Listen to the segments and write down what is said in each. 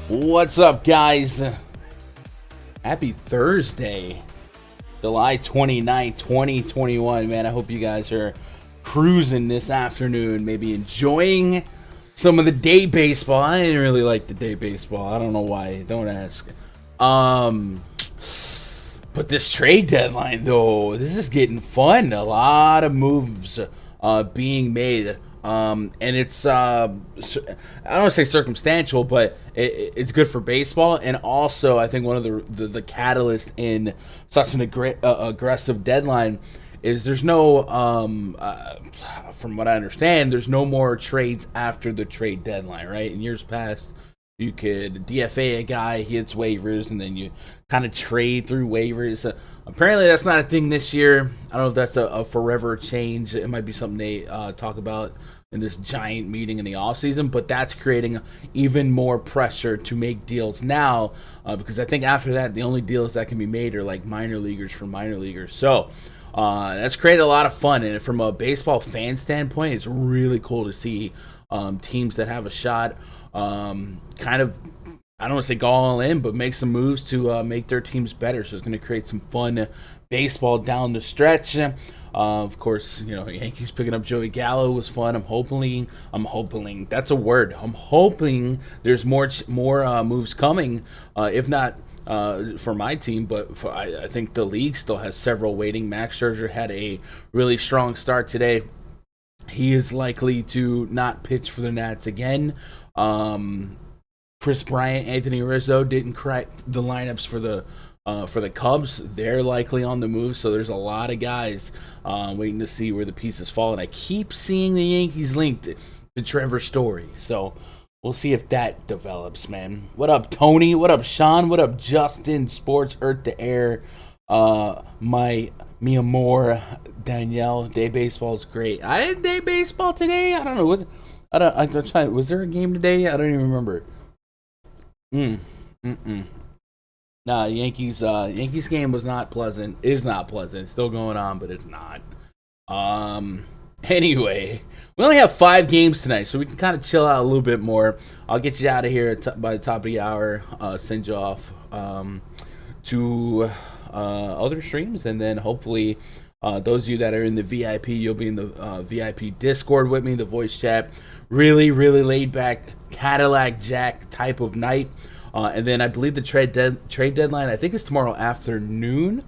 What's up, guys? Happy Thursday, July 29th, 2021. Man, I hope you guys are cruising this afternoon, maybe enjoying some of the day baseball. I didn't really like the day baseball. I don't know why. Don't ask. But this trade deadline, though, this is getting fun. A lot of moves being made. And it's, I don't want to say circumstantial, but it's good for baseball. And also, I think one of the catalyst in such an aggressive deadline is there's no, from what I understand, there's no more trades after the trade deadline, right? In years past, you could DFA a guy, he hits waivers, and then you kind of trade through waivers. Apparently, that's not a thing this year. I don't know if that's a forever change. It might be something they talk about in this giant meeting in the offseason, but that's creating even more pressure to make deals now because I think after that, the only deals that can be made are like minor leaguers for minor leaguers. So That's created a lot of fun, and from a baseball fan standpoint, it's really cool to see teams that have a shot kind of, I don't want to say go all in, but make some moves to make their teams better. So it's going to create some fun baseball down the stretch. Of course, Yankees picking up Joey Gallo was fun. I'm hoping that's a word. I'm hoping there's more moves coming. If not for my team, but I think the league still has several waiting. Max Scherzer had a really strong start today. He is likely to not pitch for the Nats again. Chris Bryant, Anthony Rizzo didn't crack the lineups for the Cubs. They're likely on the move, so there's a lot of guys waiting to see where the pieces fall. And I keep seeing the Yankees linked to Trevor Story, so we'll see if that develops, man. What up, Tony? What up, Sean? What up, Justin? Sports Earth to Air. Mi amor, Danielle. Day baseball is great. I had day baseball today. I don't know. I'm trying. Was there a game today? I don't even remember. Nah, Yankees game was not pleasant. Is not pleasant. It's still going on, but it's not. Anyway, we only have 5 games tonight, so we can kind of chill out a little bit more. I'll get you out of here by the top of the hour. Send you off to other streams, and then hopefully those of you that are in the VIP, you'll be in the VIP Discord with me, the voice chat. Really, really laid back Cadillac Jack type of night. And then I believe the trade deadline, I think, is tomorrow afternoon.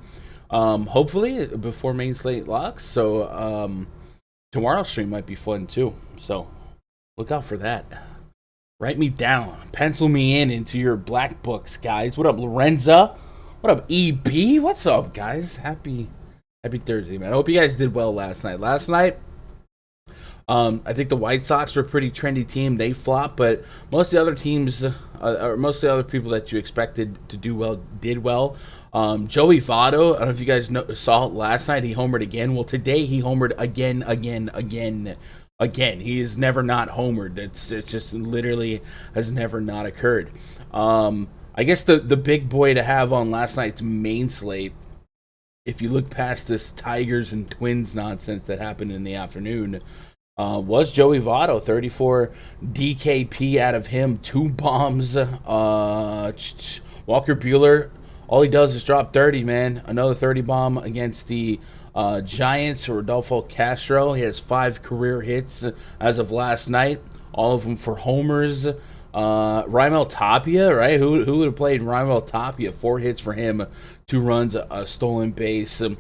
Hopefully before main slate locks. So tomorrow's stream might be fun too. So look out for that. Write me down. Pencil me into your black books, guys. What up, Lorenza? What up, EB? What's up, guys? Happy Thursday, man. I hope you guys did well last night. I think the White Sox were a pretty trendy team. They flopped, but most of the other teams, or most of the other people that you expected to do well, did well. Joey Votto, I don't know if you guys saw it last night. He homered again. Well, today he homered again. He has never not homered. It's just literally has never not occurred. I guess the big boy to have on last night's main slate, if you look past this Tigers and Twins nonsense that happened in the afternoon, was Joey Votto. 34 DKP out of him, 2 bombs. Walker Buehler, all he does is drop 30, man. Another 30 bomb against the Giants. Rodolfo Castro, he has 5 career hits as of last night, all of them for homers. Raimel Tapia, right? Who would have played Raimel Tapia? 4 hits for him, 2 runs, a stolen base. And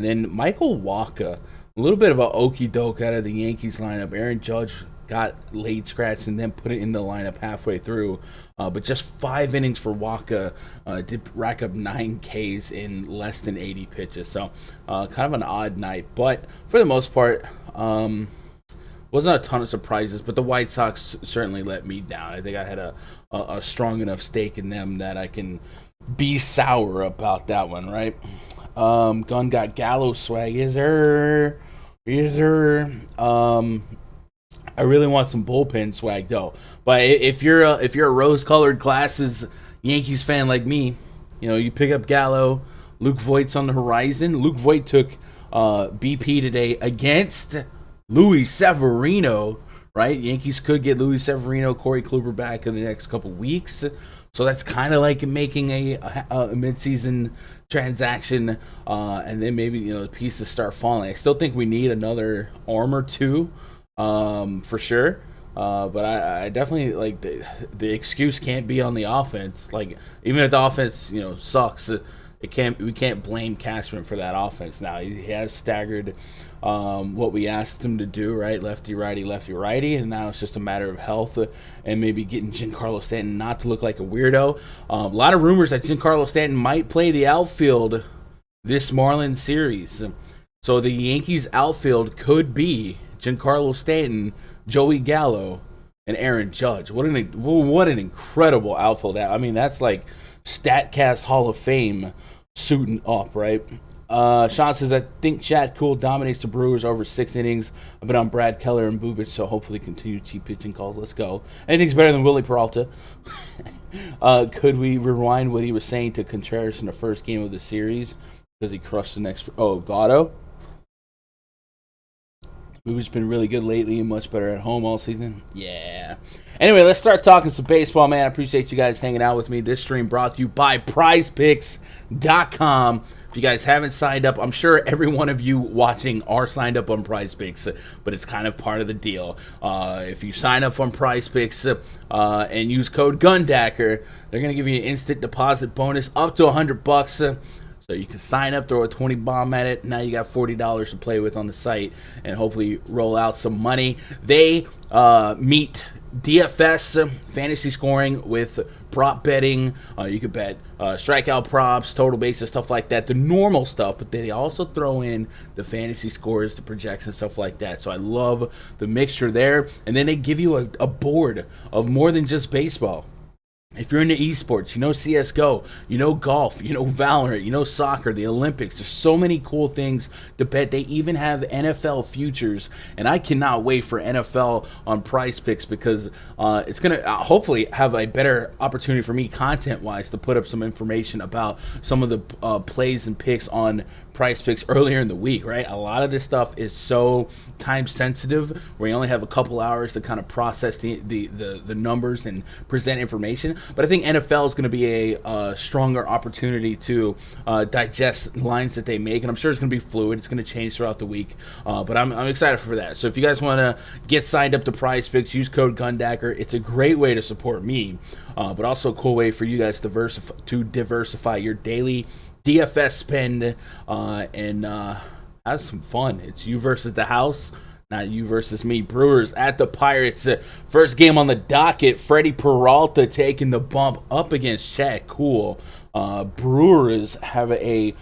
then Michael Wacha, a little bit of a okey doke out of the Yankees lineup. Aaron Judge got late scratch and then put it in the lineup halfway through. But just 5 innings for Wacha, did rack up 9 Ks in less than 80 pitches. So kind of an odd night. But for the most part, wasn't a ton of surprises. But the White Sox certainly let me down. I think I had a strong enough stake in them that I can be sour about that one, right? Gunn got Gallo swag. Is there? I really want some bullpen swag though. But if you're a rose-colored glasses Yankees fan like me, you pick up Gallo. Luke Voigt's on the horizon. Luke Voigt took BP today against Luis Severino. Right? Yankees could get Luis Severino, Corey Kluber back in the next couple weeks. So that's kind of like making a midseason transaction, and then maybe the pieces start falling. I still think we need another arm or two, for sure. But I definitely like the excuse can't be on the offense. Like even if the offense sucks, we can't blame Cashman for that offense. Now he has staggered what we asked him to do, right? Lefty righty, and now it's just a matter of health and maybe getting Giancarlo Stanton not to look like a weirdo. A lot of rumors that Giancarlo Stanton might play the outfield this Marlins series. So the Yankees outfield could be Giancarlo Stanton, Joey Gallo, and Aaron Judge. What an incredible outfield. I mean, that's like StatCast Hall of Fame suiting up, right? Sean says, I think Chad Cool dominates the Brewers over 6 innings. I've been on Brad Keller and Bubich, so hopefully continue cheap pitching calls. Let's go. Anything's better than Willie Peralta. Could we rewind what he was saying to Contreras in the first game of the series? because he crushed the next. Oh, Votto. Who's been really good lately and much better at home all season. Yeah. Anyway, let's start talking some baseball, man. I appreciate you guys hanging out with me. This stream brought to you by PrizePicks.com. If you guys haven't signed up, I'm sure every one of you watching are signed up on PrizePicks, but it's kind of part of the deal. If you sign up on PrizePicks and use code GUNDACKER, they're going to give you an instant deposit bonus up to $100. So you can sign up, throw a 20 bomb at it. Now you got $40 to play with on the site and hopefully roll out some money. They meet DFS fantasy scoring with prop betting. You could bet strikeout props, total bases, stuff like that. The normal stuff, but they also throw in the fantasy scores, the projections, stuff like that. So I love the mixture there. And then they give you a board of more than just baseball. If you're into esports, you know CSGO, you know golf, you know Valorant, you know soccer, the Olympics. There's so many cool things to bet. They even have NFL futures, and I cannot wait for NFL on PrizePicks because it's going to hopefully have a better opportunity for me content-wise to put up some information about some of the plays and picks on PrizePicks earlier in the week, right? A lot of this stuff is so time sensitive where you only have a couple hours to kind of process the numbers and present information. But I think NFL is going to be a stronger opportunity to digest lines that they make, and I'm sure it's going to be fluid. It's going to change throughout the week, but I'm excited for that. So if you guys want to get signed up to PrizePicks, use code GUNDACKER. It's a great way to support me, but also a cool way for you guys to diversify your daily DFS spend and have some fun. It's you versus the house, not you versus me. Brewers at the Pirates. First game on the docket. Freddie Peralta taking the bump up against Chad Kuhl. Brewers have a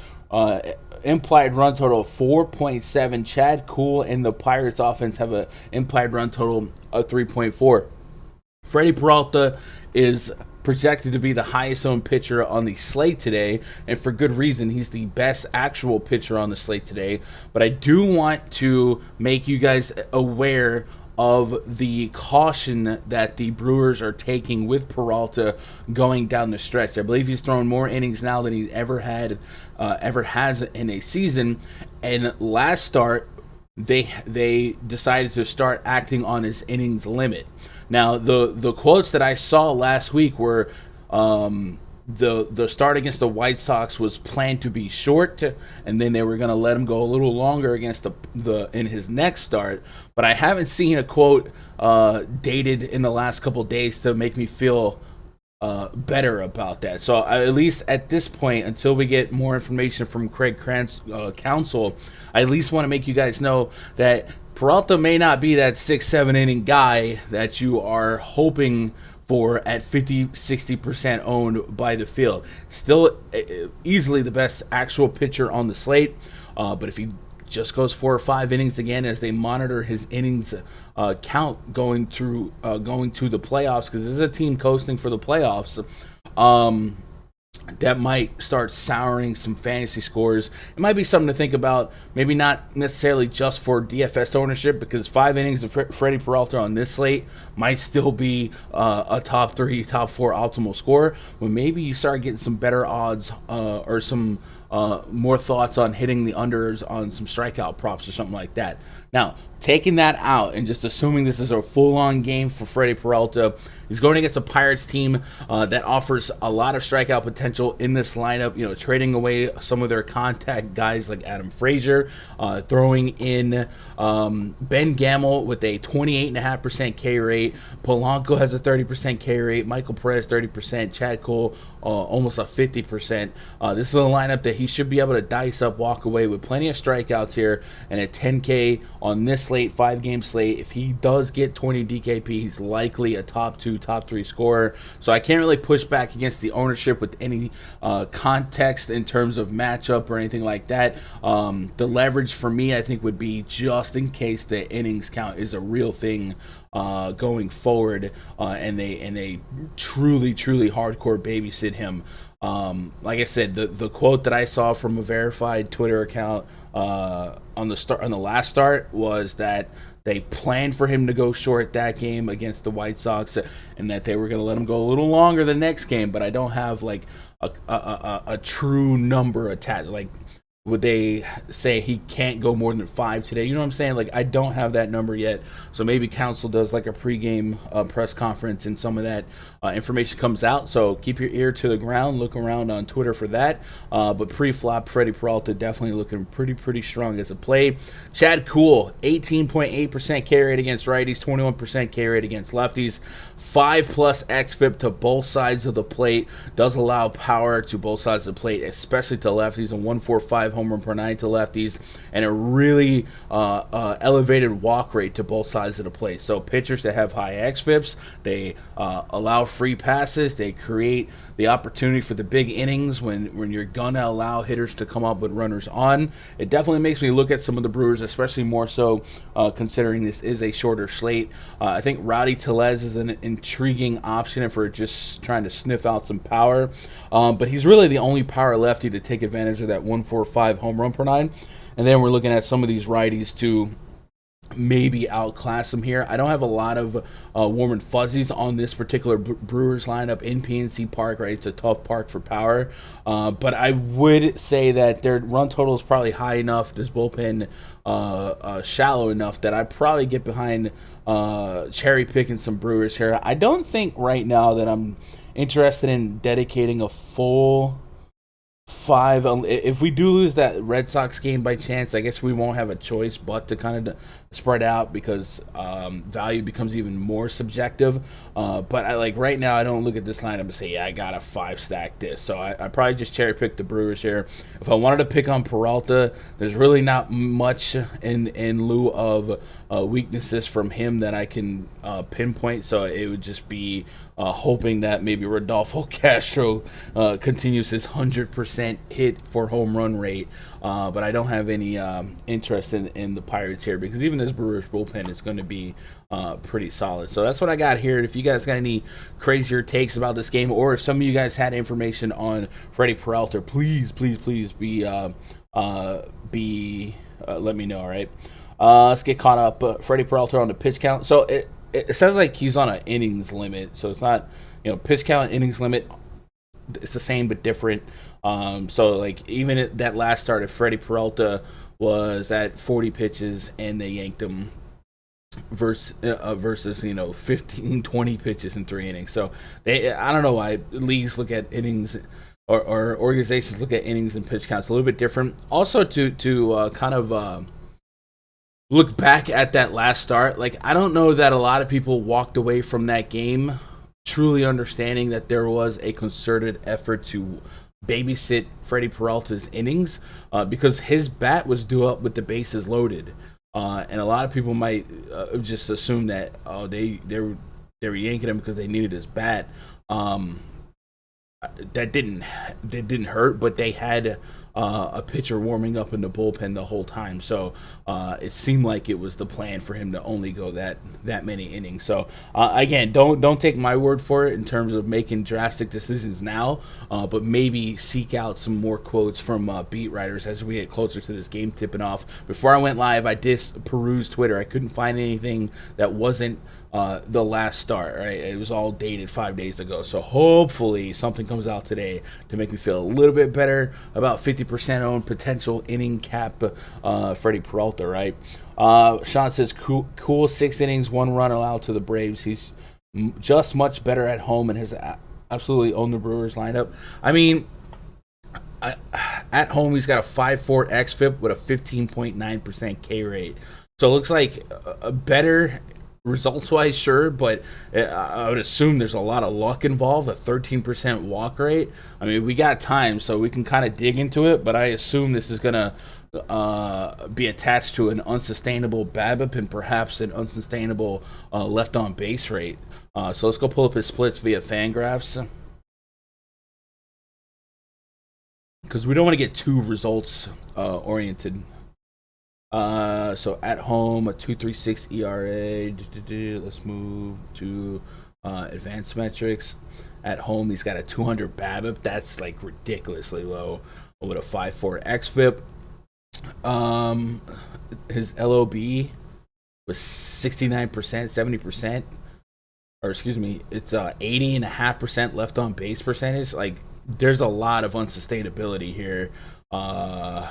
implied run total of 4.7. Chad Kuhl and the Pirates offense have an implied run total of 3.4. Freddie Peralta is projected to be the highest owned pitcher on the slate today, and for good reason. He's the best actual pitcher on the slate today. But I do want to make you guys aware of the caution that the Brewers are taking with Peralta going down the stretch. I believe he's thrown more innings now than he ever has in a season. And last start, they decided to start acting on his innings limit. Now, the quotes that I saw last week were the start against the White Sox was planned to be short, and then they were going to let him go a little longer against in his next start. But I haven't seen a quote dated in the last couple days to make me feel better about that. So at least at this point, until we get more information from Craig Krantz, counsel, I at least want to make you guys know that Peralta may not be that 6-7 inning guy that you are hoping for at 50-60% owned by the field. Still easily the best actual pitcher on the slate, but if he just goes 4 or 5 innings again as they monitor his innings count going to the playoffs, because this is a team coasting for the playoffs, that might start souring some fantasy scores. It might be something to think about, maybe not necessarily just for DFS ownership, because 5 innings of Freddie Peralta on this slate might still be a top 3, top 4 optimal score, but maybe you start getting some better odds or some more thoughts on hitting the unders on some strikeout props or something like that. Now, taking that out and just assuming this is a full-on game for Freddie Peralta, he's going against a Pirates team that offers a lot of strikeout potential in this lineup, trading away some of their contact guys like Adam Frazier, throwing in Ben Gamel with a 28.5% K rate. Polanco has a 30% K rate. Michael Perez, 30%. Chad Kuhl, almost a 50%. This is a lineup that he should be able to dice up, walk away with plenty of strikeouts here, and a 10K on this slate, 5-game slate. If he does get 20 DKP, he's likely a top 2, top 3 scorer. So I can't really push back against the ownership with any context in terms of matchup or anything like that. The leverage for me, I think, would be just in case the innings count is a real thing going forward, and they truly hardcore babysit him. Like I said, the quote that I saw from a verified Twitter account on the last start was that they planned for him to go short that game against the White Sox, and that they were going to let him go a little longer the next game. But I don't have like a true number attached. Like would they say he can't go more than 5 today? You know what I'm saying? Like, I don't have that number yet. So maybe Council does like a pregame press conference and some of that information comes out. So keep your ear to the ground. Look around on Twitter for that. But pre-flop, Freddie Peralta definitely looking pretty strong as a play. Chad Kuhl, 18.8% K rate against righties, 21% K rate against lefties. 5+ xFIP to both sides of the plate. Does allow power to both sides of the plate, especially to lefties. A 1.45 home run per nine to lefties, and a really elevated walk rate to both sides of the plate. So pitchers that have high xFIPs, they allow free passes. They create the opportunity for the big innings when you're gonna allow hitters to come up with runners on. It definitely makes me look at some of the Brewers, especially more so considering this is a shorter slate. I think Rowdy Tellez is an intriguing option if we're just trying to sniff out some power, but he's really the only power lefty to take advantage of that 1.45 home run per nine. And then we're looking at some of these righties to maybe outclass him here. I don't have a lot of warm and fuzzies on this particular Brewers lineup in PNC Park, right? It's a tough park for power, but I would say that their run total is probably high enough, this bullpen shallow enough that I probably get behind cherry picking some Brewers here. I don't think right now that I'm interested in dedicating a full 5. If we do lose that Red Sox game by chance, I guess we won't have a choice but to kind of spread out because value becomes even more subjective. But I like right now, I don't look at this lineup and say, yeah, I got a 5 stack this. So I probably just cherry pick the Brewers here. If I wanted to pick on Peralta, there's really not much in lieu of weaknesses from him that I can pinpoint. So it would just be hoping that maybe Rodolfo Castro continues his 100% hit for home run rate. But I don't have any interest in the Pirates here because even this Brewers bullpen is going to be pretty solid. So that's what I got here. If you guys got any crazier takes about this game, or if some of you guys had information on Freddie Peralta, please be let me know. All right, let's get caught up. Freddie Peralta on the pitch count. So it sounds like he's on an innings limit. So it's not pitch count, innings limit. It's the same but different. So like even at that last start, if Freddie Peralta was at 40 pitches and they yanked him versus 15, 20 pitches in 3 innings. So I don't know why leagues look at innings or organizations look at innings and pitch counts a little bit different. Also to kind of look back at that last start, like I don't know that a lot of people walked away from that game truly understanding that there was a concerted effort to babysit Freddie Peralta's innings because his bat was due up with the bases loaded. And a lot of people might just assume that they were yanking him because they needed his bat. That didn't hurt, but they had a pitcher warming up in the bullpen the whole time. So it seemed like it was the plan for him to only go that many innings. So again, don't take my word for it in terms of making drastic decisions now, but maybe seek out some more quotes from beat writers as we get closer to this game tipping off. Before I went live, I did peruse Twitter. I couldn't find anything that wasn't the last start, right? It was all dated 5 days ago. So hopefully something comes out today to make me feel a little bit better about 50% owned potential inning cap Freddie Peralta, right? Sean says, cool 6 innings, 1 run allowed to the Braves. He's just much better at home and has absolutely owned the Brewers lineup. I mean, at home, he's got a 5.4 xFIP with a 15.9% K rate. So it looks like a better results-wise, sure, but I would assume there's a lot of luck involved, a 13% walk rate. I mean, we got time, so we can kind of dig into it, but I assume this is going to be attached to an unsustainable BABIP and perhaps an unsustainable left-on base rate. So let's go pull up his splits via Fangraphs, because we don't want to get too results-oriented. So at home, a 2.36 ERA. Let's move to advanced metrics. At home, he's got a 200 BABIP. That's like ridiculously low with a 5.4 xFIP. His LOB was 69%, 70%. Or excuse me, it's 80.5% left on base percentage. Like, there's a lot of unsustainability here. uh,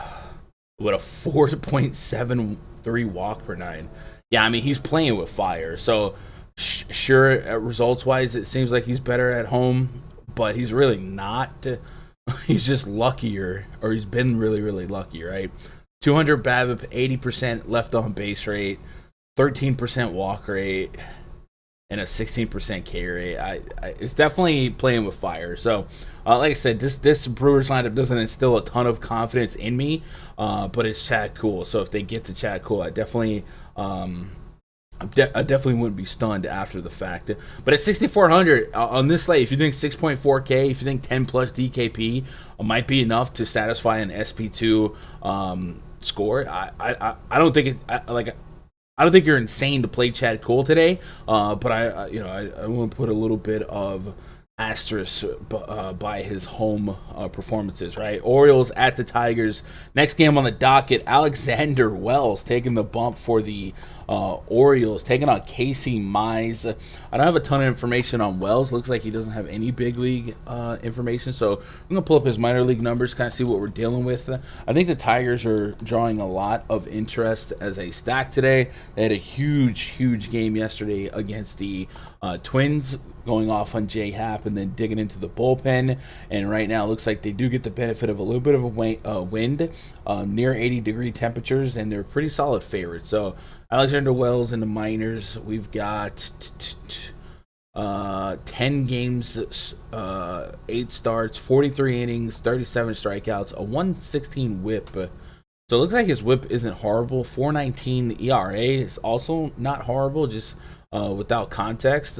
with a 4.73 walk per nine. Yeah, I mean, he's playing with fire. So, sure, results wise, it seems like he's better at home, but he's really not. He's just luckier, or he's been really, really lucky, right? 200 BABIP, 80% left on base rate, 13% walk rate, and a 16% K rate. It's definitely playing with fire. So, like I said, this Brewers lineup doesn't instill a ton of confidence in me, but it's Chad Kuhl. So if they get to Chad Kuhl, I definitely wouldn't be stunned after the fact. But at 6,400 on this slate, if you think 6.4K, if you think 10 plus DKP might be enough to satisfy an SP2 score, I don't think I don't think you're insane to play Chad Kuhl today, but I want to put a little bit of asterisk by his home performances, right? Orioles at the Tigers. Next game on the docket, Alexander Wells taking the bump for the Orioles, taking on Casey Mize. I don't have a ton of information on Wells. Looks like he doesn't have any big league information, so I'm going to pull up his minor league numbers, kind of see what we're dealing with. I think the Tigers are drawing a lot of interest as a stack today. They had a huge game yesterday against the Twins, going off on J-Happ and then digging into the bullpen. And right now it looks like they do get the benefit of a little bit of a wind, near 80-degree temperatures, and they're pretty solid favorites. So Alexander Wells in the minors, we've got 10 games, 8 starts, 43 innings, 37 strikeouts, a 116 whip. So it looks like his whip isn't horrible. 4.19 ERA is also not horrible, just without context.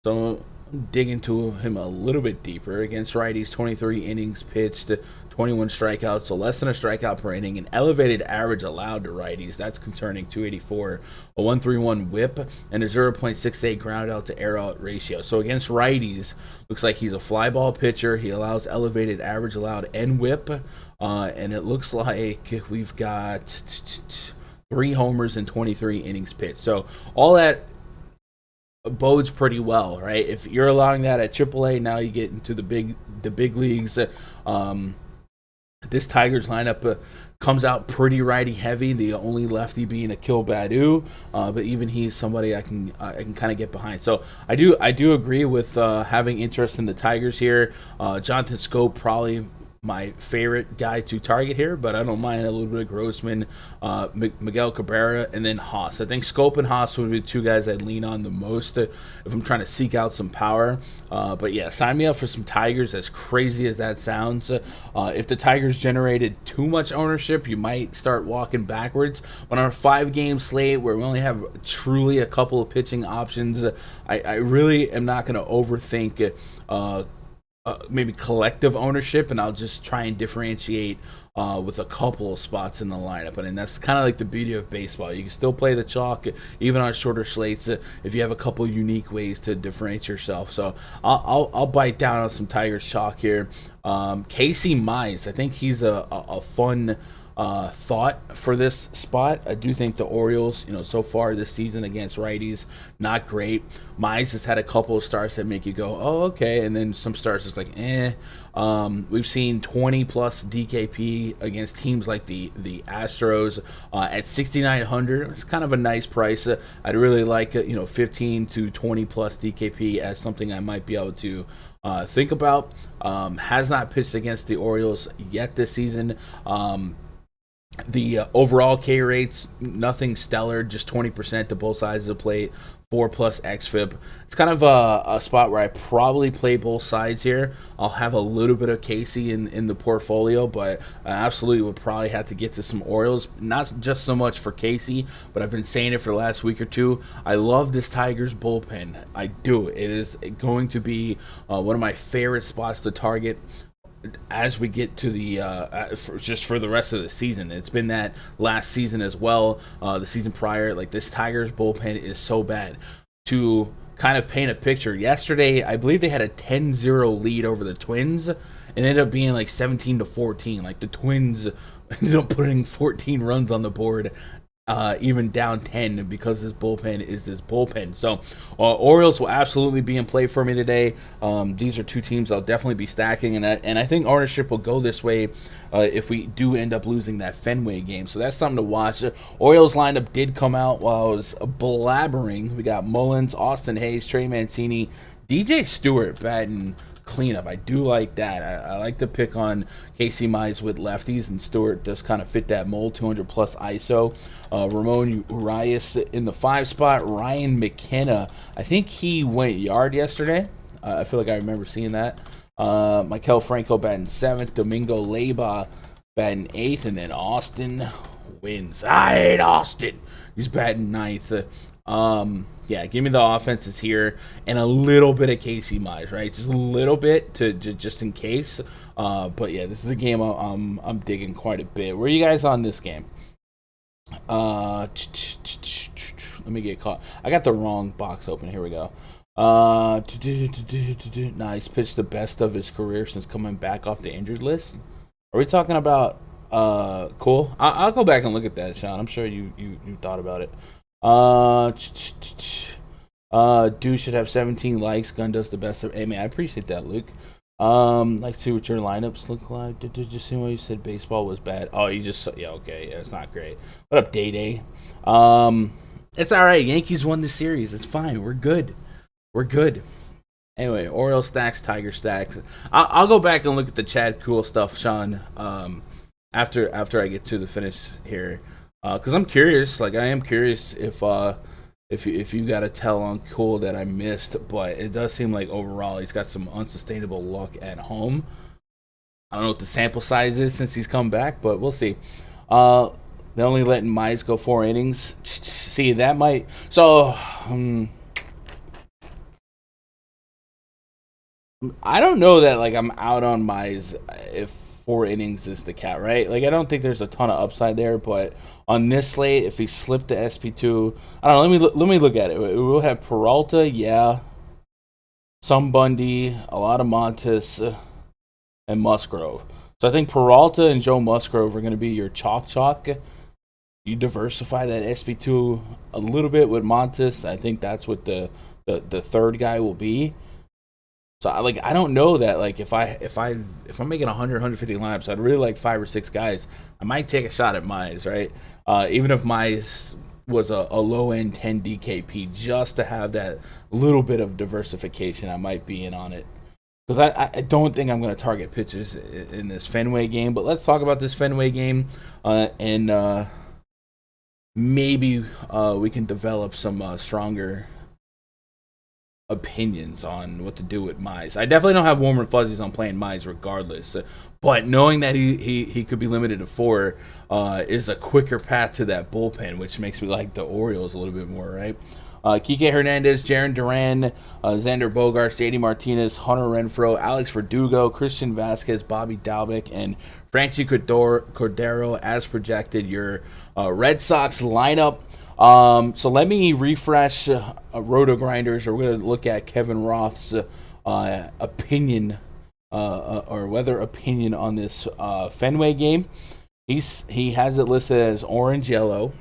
So dig into him a little bit deeper. Against righties, 23 innings pitched, 21 strikeouts, so less than a strikeout per inning. An elevated average allowed to righties. That's concerning. 284, a 131 whip, and a 0.68 ground out to air out ratio. So against righties, looks like he's a fly ball pitcher. He allows elevated average allowed and whip, and it looks like we've got 3 homers and 23 innings pitched. So all that bodes pretty well, right? If you're allowing that at AAA, now you get into the big leagues. This Tigers lineup comes out pretty righty heavy. The only lefty being Akil Baddoo, but even he's somebody I can kind of get behind. So I do agree with having interest in the Tigers here. Jonathan Scope probably my favorite guy to target here, but I don't mind a little bit of Grossman, Miguel Cabrera, and then Haas. I think Scope and Haas would be 2 guys I'd lean on the most if I'm trying to seek out some power. But yeah, sign me up for some Tigers, as crazy as that sounds. If the Tigers generated too much ownership, you might start walking backwards. But on a 5-game slate where we only have truly a couple of pitching options, I really am not going to overthink maybe collective ownership, and I'll just try and differentiate with a couple of spots in the lineup. And that's kind of like the beauty of baseball. You can still play the chalk even on shorter slates if you have a couple unique ways to differentiate yourself. So I'll bite down on some Tigers chalk here. Casey Mize, I think he's a fun thought for this spot. I do think the Orioles, so far this season against righties, not great. Mize has had a couple of starts that make you go, oh, okay, and then some starts it's like, eh. We've seen 20 plus DKP against teams like the Astros at 6,900. It's kind of a nice price. I'd really like 15 to 20 plus DKP as something I might be able to think about. Has not pitched against the Orioles yet this season. The overall K rates, nothing stellar, just 20% to both sides of the plate, 4+ xFIP. It's kind of a spot where I probably play both sides here. I'll have a little bit of Casey in the portfolio, but I absolutely would probably have to get to some Orioles. Not just so much for Casey, but I've been saying it for the last week or two. I love this Tigers bullpen. I do. It is going to be one of my favorite spots to target as we get to the just for the rest of the season. It's been that last season as well, the season prior. Like, this Tigers bullpen is so bad. To kind of paint a picture, yesterday I believe they had a 10-0 lead over the Twins, and ended up being like 17-14. Like, the Twins ended up putting 14 runs on the board even down 10 because this bullpen is this bullpen. So Orioles will absolutely be in play for me today. These are two teams I'll definitely be stacking, and I think ownership will go this way if we do end up losing that Fenway game. So that's something to watch. Orioles lineup did come out while I was blabbering. We got Mullins, Austin Hayes, Trey Mancini, DJ Stewart batting cleanup. I do like that. I like to pick on Casey Mize with lefties, and Stewart does kind of fit that mold. 200 plus ISO. Ramon Urias in the 5 spot. Ryan McKenna, I think he went yard yesterday. I feel like I remember seeing that. Maikel Franco batting 7th. Domingo Leyba batting 8th, and then Austin wins. I hate Austin. He's batting 9th. Yeah, give me the offenses here and a little bit of Casey Mize, right? Just a little bit to just in case. But yeah, this is a game I'm digging quite a bit. Where are you guys on this game? Let me get caught. I got the wrong box open. Here we go. Nice pitch, the best of his career since coming back off the injured list. Are we talking about cool? I'll go back and look at that, Sean. I'm sure you thought about it. Dude should have 17 likes. Gun does the best of. Hey man, I appreciate that, Luke. Like to see what your lineups look like. Did you see what you said? Baseball was bad. Oh, you just okay. Yeah, it's not great. What up, Day Day? It's all right. Yankees won the series. It's fine. We're good. We're good. Anyway, Orioles stacks, Tiger stacks. I'll go back and look at the Chad Cool stuff, Sean. After I get to the finish here. Because I'm curious, I am curious if you got a tell on Cool that I missed, but it does seem like overall he's got some unsustainable luck at home. I don't know what the sample size is since he's come back, but we'll see. They're only letting Mize go 4 innings. See, that might... So, I don't know that, I'm out on Mize if 4 innings is the cap, right? I don't think there's a ton of upside there, but on this slate, if he slipped to SP2, I don't know. Let me look at it. We'll have Peralta, yeah, some Bundy, a lot of Montes, and Musgrove. So I think Peralta and Joe Musgrove are going to be your chalk. You diversify that SP2 a little bit with Montes. I think that's what the third guy will be. So I don't know that if I'm making 150 lineups, I'd really like 5 or 6 guys. I might take a shot at Mize, right? Even if Mize was a low end 10 DKP, just to have that little bit of diversification, I might be in on it. Because I don't think I'm going to target pitchers in this Fenway game. But let's talk about this Fenway game, and maybe we can develop some stronger opinions on what to do with Mize. I definitely don't have warm and fuzzies on playing Mize regardless, but knowing that he could be limited to 4 is a quicker path to that bullpen, which makes me like the Orioles a little bit more, right? Kike Hernandez, Jarren Duran, Xander Bogaerts, JD Martinez, Hunter Renfroe, Alex Verdugo, Christian Vasquez, Bobby Dalbec, and Franchi Cordero as projected. Your Red Sox lineup. So let me refresh Roto Grinders, or we're going to look at Kevin Roth's opinion or weather opinion on this Fenway game. He has it listed as orange yellow,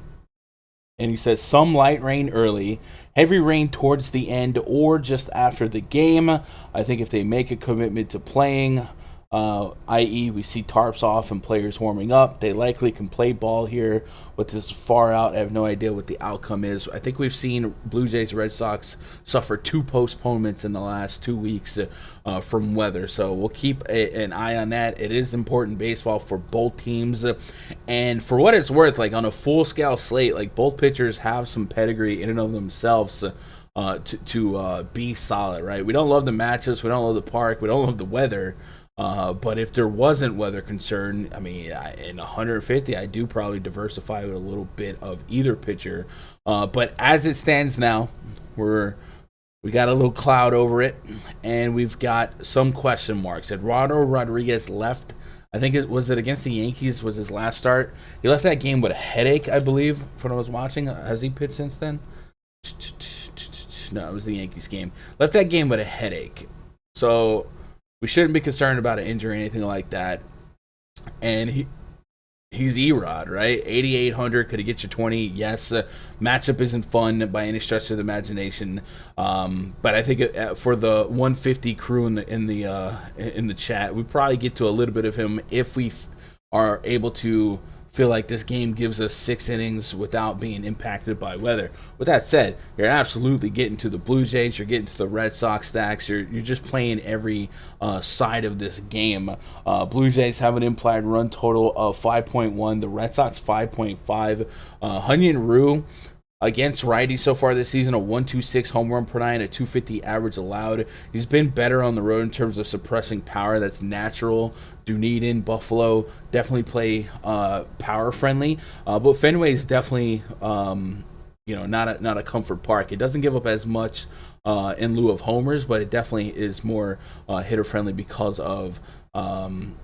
and he says some light rain early, heavy rain towards the end or just after the game. I think if they make a commitment to playing, i.e. we see tarps off and players warming up, they likely can play ball here. With this far out, I have no idea what the outcome is. I think we've seen Blue Jays, Red Sox suffer 2 postponements in the last 2 weeks from weather, so we'll keep an eye on that. It is important baseball for both teams, and for what it's worth, on a full-scale slate, both pitchers have some pedigree in and of themselves to be solid, right? We don't love the matchups, we don't love the park, we don't love the weather. But if there wasn't weather concern, in 150, I do probably diversify with a little bit of either pitcher. But as it stands now, we got a little cloud over it, and we've got some question marks. Eduardo Rodriguez left. I think it was against the Yankees was his last start. He left that game with a headache, I believe, from what I was watching. Has he pitched since then? No, it was the Yankees game. Left that game with a headache. So we shouldn't be concerned about an injury or anything like that. And He's Erod, right? 8,800. Could he get you 20? Yes. Matchup isn't fun by any stretch of the imagination. But I think for the 150 crew in the chat, we probably get to a little bit of him if we are able to feel like this game gives us 6 innings without being impacted by weather. With that said, you're absolutely getting to the Blue Jays, you're getting to the Red Sox stacks, you're just playing every side of this game. Blue Jays have an implied run total of 5.1, the Red Sox 5.5. Hunyin Ryu against righties so far this season, a 126 home run per nine, a 250 average allowed. He's been better on the road in terms of suppressing power. That's natural. Dunedin, Buffalo definitely play power friendly, but Fenway is definitely not a comfort park. It doesn't give up as much in lieu of homers, but it definitely is more hitter friendly because of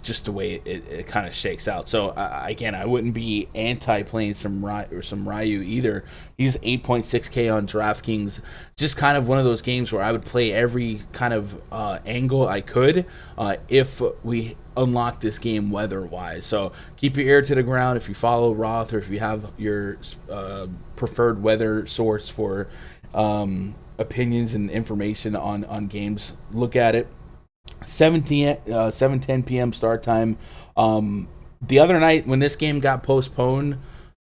just the way it kind of shakes out. So again, I wouldn't be anti playing some Ryu either. He's 8.6K on DraftKings. Just kind of one of those games where I would play every kind of angle I could if we unlock this game weather-wise. So keep your ear to the ground if you follow Roth or if you have your preferred weather source for opinions and information on games. Look at it. 7:10 p.m. start time. The other night when this game got postponed,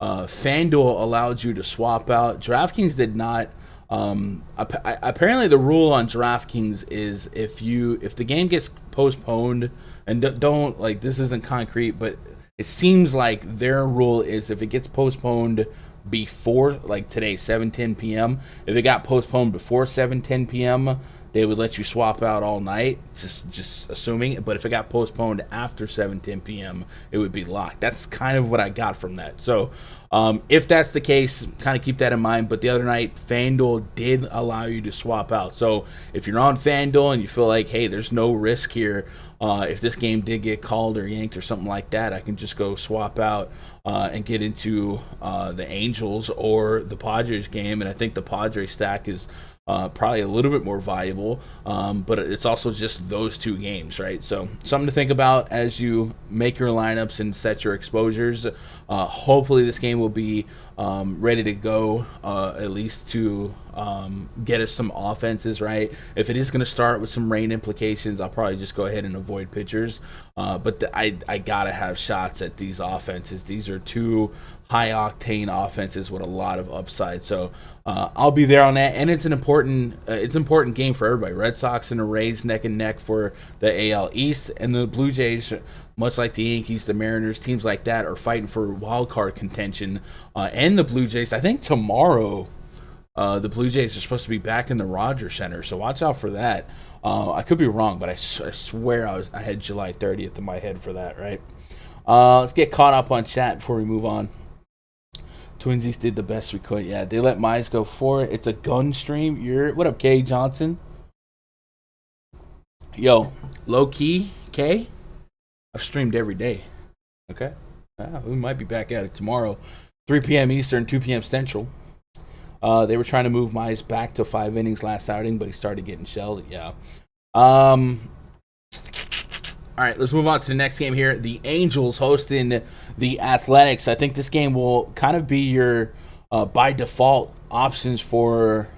FanDuel allowed you to swap out. DraftKings did not. Apparently, the rule on DraftKings is if the game gets postponed, and don't like this isn't concrete, but it seems like their rule is if it gets postponed before like today 7:10 p.m. If it got postponed before 7:10 p.m. they would let you swap out all night, just assuming. But if it got postponed after 7:10 p.m., it would be locked. That's kind of what I got from that. So if that's the case, kind of keep that in mind. But the other night, FanDuel did allow you to swap out. So if you're on FanDuel and you feel like, hey, there's no risk here, if this game did get called or yanked or something like that, I can just go swap out and get into the Angels or the Padres game. And I think the Padres stack is probably a little bit more valuable, but it's also just those two games, right? So something to think about as you make your lineups and set your exposures. Hopefully this game will be ready to go, at least to get us some offenses, right? If it is going to start with some rain implications, I'll probably just go ahead and avoid pitchers. But I got to have shots at these offenses. These are two high-octane offenses with a lot of upside. So I'll be there on that, and it's an important game for everybody. Red Sox and the Rays neck and neck for the AL East, and the Blue Jays, much like the Yankees, the Mariners, teams like that are fighting for wild card contention. And the Blue Jays, I think tomorrow, the Blue Jays are supposed to be back in the Rogers Center, so watch out for that. I could be wrong, but I swear I had July 30th in my head for that, right? Let's get caught up on chat before we move on. Twinsies did the best we could. Yeah, they let Mize go for it. It's a gun stream. What up, Kay Johnson? Yo, low key, Kay? I've streamed every day. Okay? We might be back at it tomorrow. 3 p.m. Eastern, 2 p.m. Central. They were trying to move Mize back to 5 innings last outing, but he started getting shelled. Yeah. All right, let's move on to the next game here. The Angels hosting the Athletics. I think this game will kind of be your, by default, options for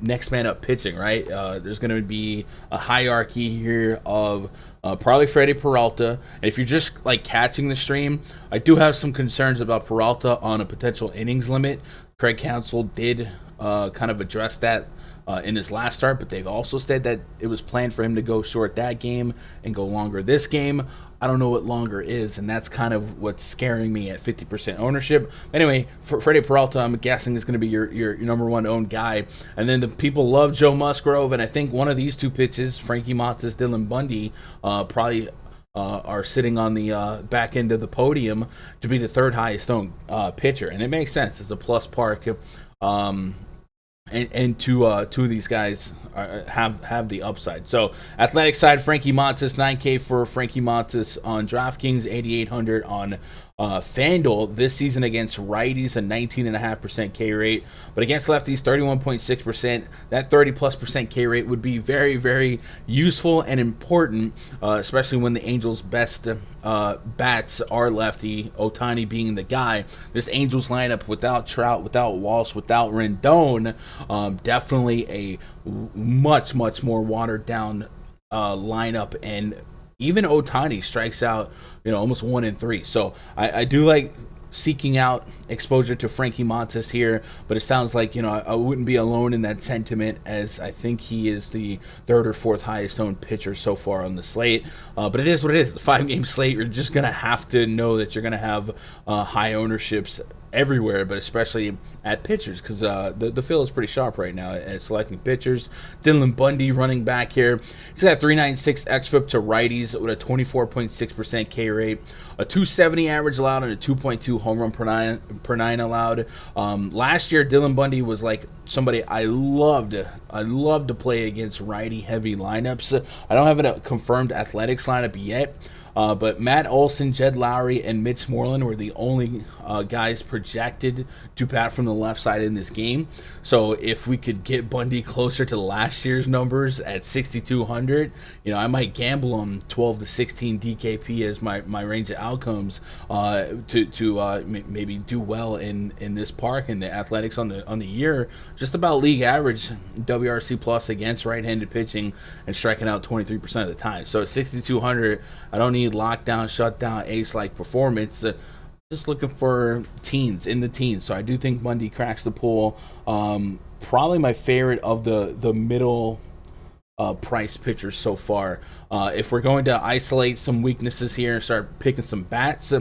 next man up pitching, right? There's going to be a hierarchy here of probably Freddie Peralta. And if you're just like catching the stream, I do have some concerns about Peralta on a potential innings limit. Craig Counsell did kind of address that in his last start, but they've also said that it was planned for him to go short that game and go longer this game. I don't know what longer is, and that's kind of what's scaring me at 50% ownership. Anyway, for Freddie Peralta, I'm guessing is going to be your number one owned guy. And then the people love Joe Musgrove, and I think one of these two pitches, Frankie Montas, Dylan Bundy, probably are sitting on the back end of the podium to be the third highest owned pitcher. And it makes sense. It's a plus park. And two of these guys have the upside. So athletic side, Frankie Montas, 9K for Frankie Montas on DraftKings, 8,800 on Fanduel this season against righties, a 19.5% K rate, but against lefties, 31.6%. That 30+% K rate would be very, very useful and important, especially when the Angels' best bats are lefty, Ohtani being the guy. This Angels lineup without Trout, without Walsh, without Rendon, definitely a much, much more watered down lineup, and even Ohtani strikes out, almost 1 in 3. So I do like seeking out exposure to Frankie Montas here, but it sounds like, I wouldn't be alone in that sentiment, as I think he is the third or fourth highest owned pitcher so far on the slate. But it is what it is. The 5-game slate, you're just going to have to know that you're going to have high ownerships everywhere, but especially at pitchers, because the field is pretty sharp right now at selecting pitchers. Dylan Bundy, running back here, he's got a 396 xFIP to righties with a 24.6% K rate, a 270 average allowed, and a 2.2 home run per nine allowed. Last year, Dylan Bundy was like somebody I loved to play against righty heavy lineups. I don't have a confirmed Athletics lineup yet. But Matt Olson, Jed Lowry, and Mitch Moreland were the only guys projected to bat from the left side in this game. So if we could get Bundy closer to last year's numbers at 6,200, I might gamble on 12 to 16 DKP as my range of outcomes to maybe do well in this park. And the Athletics on the year, just about league average WRC plus against right-handed pitching and striking out 23% of the time. So at 6,200, I don't need lockdown, shutdown, ace-like performance. Just looking for in the teens. So I do think Bundy cracks the pool. Probably my favorite of the middle price pitchers so far. If we're going to isolate some weaknesses here and start picking some bats,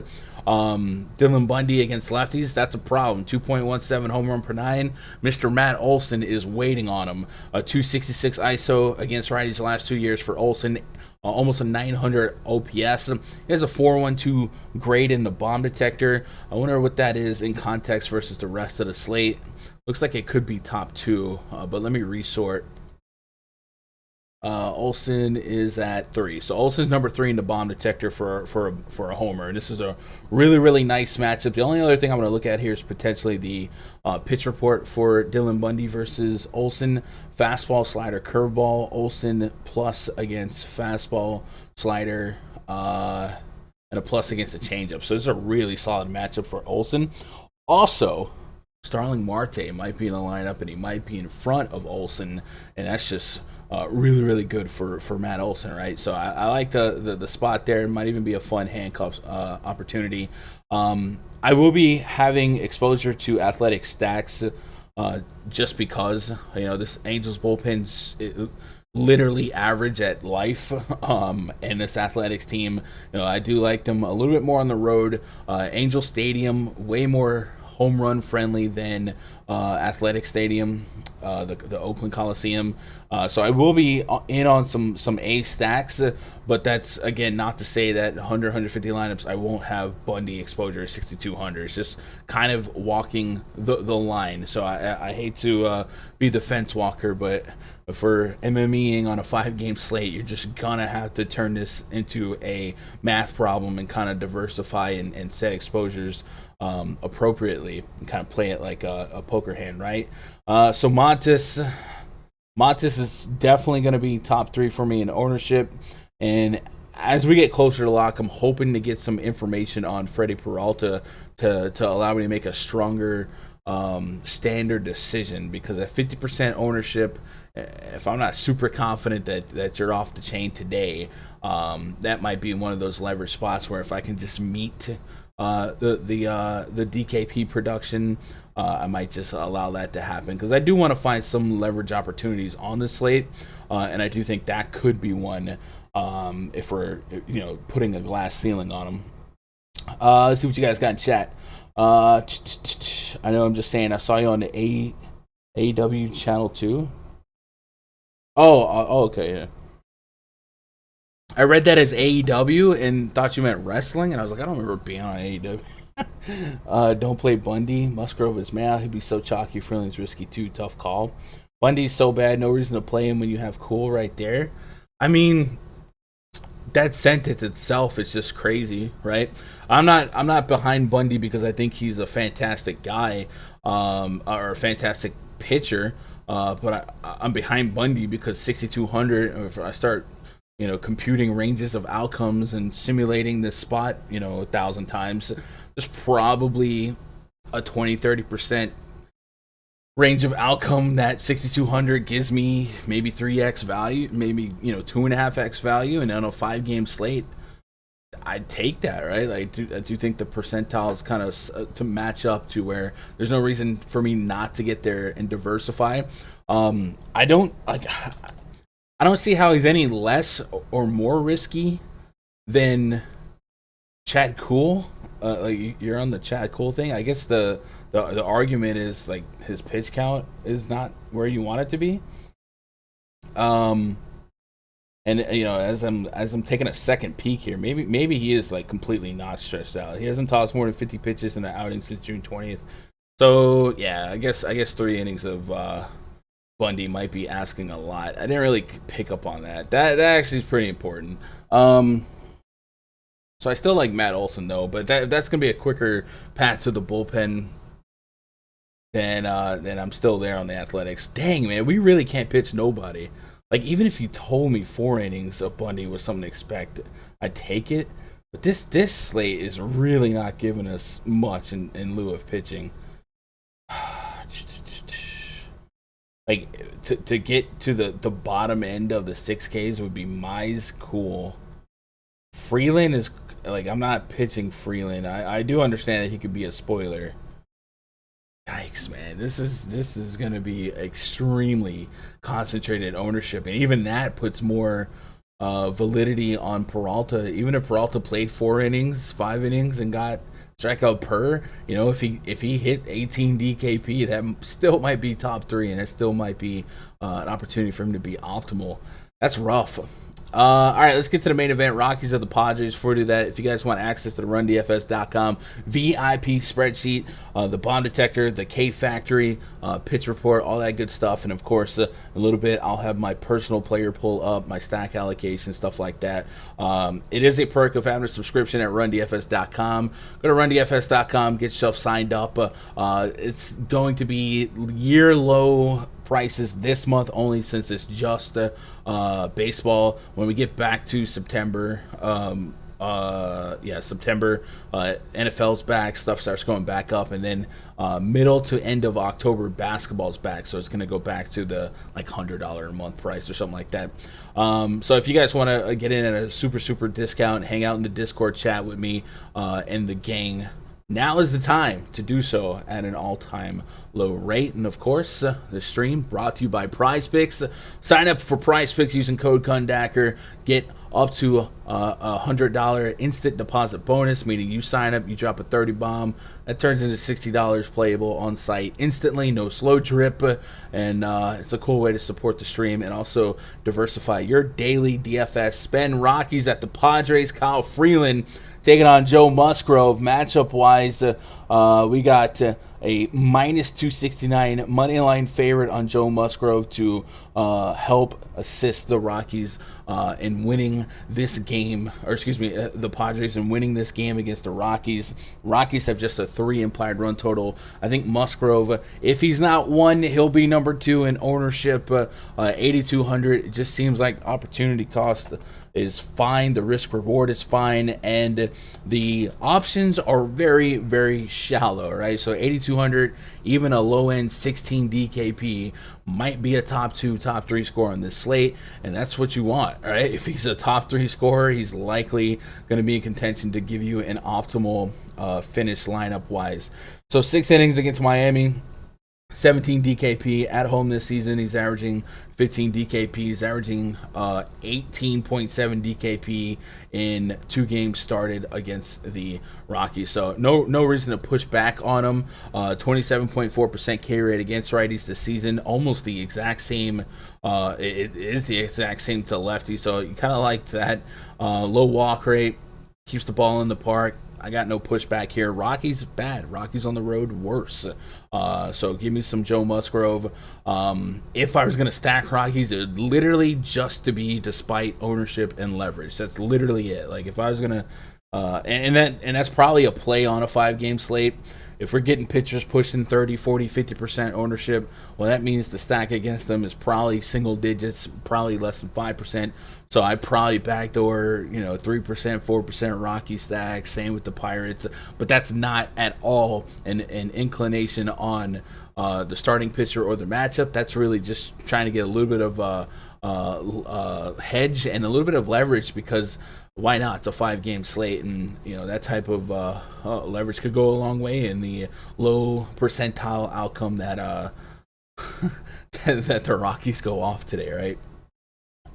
Dylan Bundy against lefties, that's a problem. 2.17 home run per 9. Mr. Matt Olson is waiting on him. A 266 ISO against righties the last 2 years for Olson. Almost a 900 OPS. He has a 4.12 grade in the bomb detector. I wonder what that is in context versus the rest of the slate. Looks like it could be top 2, but let me resort. Olson is at 3. So Olson's number 3 in the bomb detector for a homer. And this is a really, really nice matchup. The only other thing I'm going to look at here is potentially the pitch report for Dylan Bundy versus Olson. Fastball, slider, curveball. Olson plus against fastball, slider, and a plus against the changeup. So this is a really solid matchup for Olson. Also, Starling Marte might be in the lineup, and he might be in front of Olson, and that's just really, really good for Matt Olson, right? So I like the spot there. It might even be a fun handcuff opportunity. I will be having exposure to athletic stacks just because, this Angels bullpen's literally average at life, and this Athletics team, I do like them a little bit more on the road. Angel Stadium, way more home run friendly than Athletic Stadium, the Oakland Coliseum. So I will be in on some A stacks, but that's, again, not to say that 100, 150 lineups I won't have Bundy exposure 6,200. It's just kind of walking the line. So I hate to be the fence walker, but for MMEing on a 5-game slate, you're just gonna have to turn this into a math problem and kind of diversify and set exposures appropriately and kind of play it like a poker hand, right? So Montas is definitely going to be top 3 for me in ownership. And as we get closer to lock, I'm hoping to get some information on Freddie Peralta to allow me to make a stronger standard decision, because at 50% ownership, if I'm not super confident that you're off the chain today, that might be one of those leverage spots where if I can just meet the DKP production, I might just allow that to happen, because I do want to find some leverage opportunities on the slate, and I do think that could be one if we're putting a glass ceiling on them. Let's see what you guys got in chat. I know I'm just saying I saw you on the AEW channel 2. Oh, okay, yeah. I read that as AEW and thought you meant wrestling, and I was like, I don't remember being on AEW. Don't play Bundy. Musgrove is mad. He'd be so chalky. Freeling's risky too. Tough call. Bundy's so bad. No reason to play him when you have Cool right there. I mean, that sentence itself is just crazy, right? I'm not behind Bundy because I think he's a fantastic guy, or a fantastic pitcher. But I'm behind Bundy because 6,200. If I start, computing ranges of outcomes and simulating this spot, 1,000 times, there's probably a 20-30% range of outcome that 6,200 gives me, maybe 3x value, maybe 2.5x value, and on a 5-game slate, I'd take that, right? I do think the percentiles kind of to match up to where there's no reason for me not to get there and diversify. I don't see how he's any less or more risky than Chad Cool. You're on the Chad Cool thing. I guess the argument is like his pitch count is not where you want it to be. And as I'm taking a second peek here, maybe he is like completely not stretched out. He hasn't tossed more than 50 pitches in the outing since June 20th. So yeah, I guess 3 innings of Bundy might be asking a lot. I didn't really pick up on that. That actually is pretty important. So I still like Matt Olson though, but that's gonna be a quicker path to the bullpen than I'm still there on the Athletics. Dang, man, we really can't pitch nobody. Like, even if you told me 4 innings of Bundy was something to expect, I'd take it. But this slate is really not giving us much in lieu of pitching. Like, to get to the bottom end of the 6Ks would be Mize, Cool. Freeland is, like, I'm not pitching Freeland. I do understand that he could be a spoiler. Yikes, man. This is going to be extremely concentrated ownership. And even that puts more validity on Peralta. Even if Peralta played 4 innings, 5 innings, and got strikeout per, if he hit 18 DKP, that still might be top 3, and it still might be an opportunity for him to be optimal. That's rough. All right, let's get to the main event. Rockies at the Padres. Before we do that, if you guys want access to the RunDFS.com VIP spreadsheet, the bomb detector, the K Factory, pitch report, all that good stuff, and of course, a little bit, I'll have my personal player pull up, my stack allocation, stuff like that. It is a perk of having a subscription at RunDFS.com. Go to RunDFS.com, get yourself signed up. It's going to be year low prices this month only, since it's just baseball. When we get back to September, September, NFL's back, stuff starts going back up, and then middle to end of October, basketball's back, so it's going to go back to the like $100 a month price or something like that. So if you guys want to get in at a super discount, hang out in the Discord chat with me and the gang, now is the time to do so at an all-time low rate. And of course, the stream brought to you by PrizePicks. Sign up for PrizePicks using code Kundacker. Get up to a $100 instant deposit bonus, meaning you sign up, you drop a 30 bomb, that turns into $60 playable on site instantly, no slow drip, and it's a cool way to support the stream and also diversify your daily DFS spend. Rockies at the Padres. Kyle Freeland taking on Joe Musgrove. Matchup wise, we got a minus 269 money line favorite on Joe Musgrove to help assist the Rockies in winning this game, or excuse me, the Padres in winning this game against the Rockies. Rockies have just a 3 implied run total. I think Musgrove, if he's not 1, he'll be number 2 in ownership. 8,200. It just seems like opportunity cost is fine, the risk reward is fine, and the options are very, very shallow, right? So 8,200, even a low end 16 DKP might be a top 2, top 3 scorer on this slate, and that's what you want, right? If he's a top 3 scorer, he's likely going to be in contention to give you an optimal finish lineup wise. So 6 innings against Miami, 17 DKP at home this season. He's averaging 15 DKP. He's averaging 18.7 DKP in 2 games started against the Rockies. So no reason to push back on him. 27.4% K rate against righties this season. Almost the exact same. It is the exact same to lefty. So you kind of like that. Low walk rate. Keeps the ball in the park. I got no pushback here. Rockies bad. Rockies on the road worse. So give me some Joe Musgrove. If I was gonna stack Rockies, it would literally just to be despite ownership and leverage. That's literally it. Like if I was gonna, and that's probably a play on a 5-game slate. If we're getting pitchers pushing 30, 40, 50% ownership, well, that means the stack against them is probably single digits, probably less than 5%. So I probably backdoor, 3%, 4% Rocky stack. Same with the Pirates. But that's not at all an inclination on the starting pitcher or the matchup. That's really just trying to get a little bit of hedge and a little bit of leverage because why not? It's a 5-game slate, and that type of leverage could go a long way in the low percentile outcome that that the Rockies go off today, right?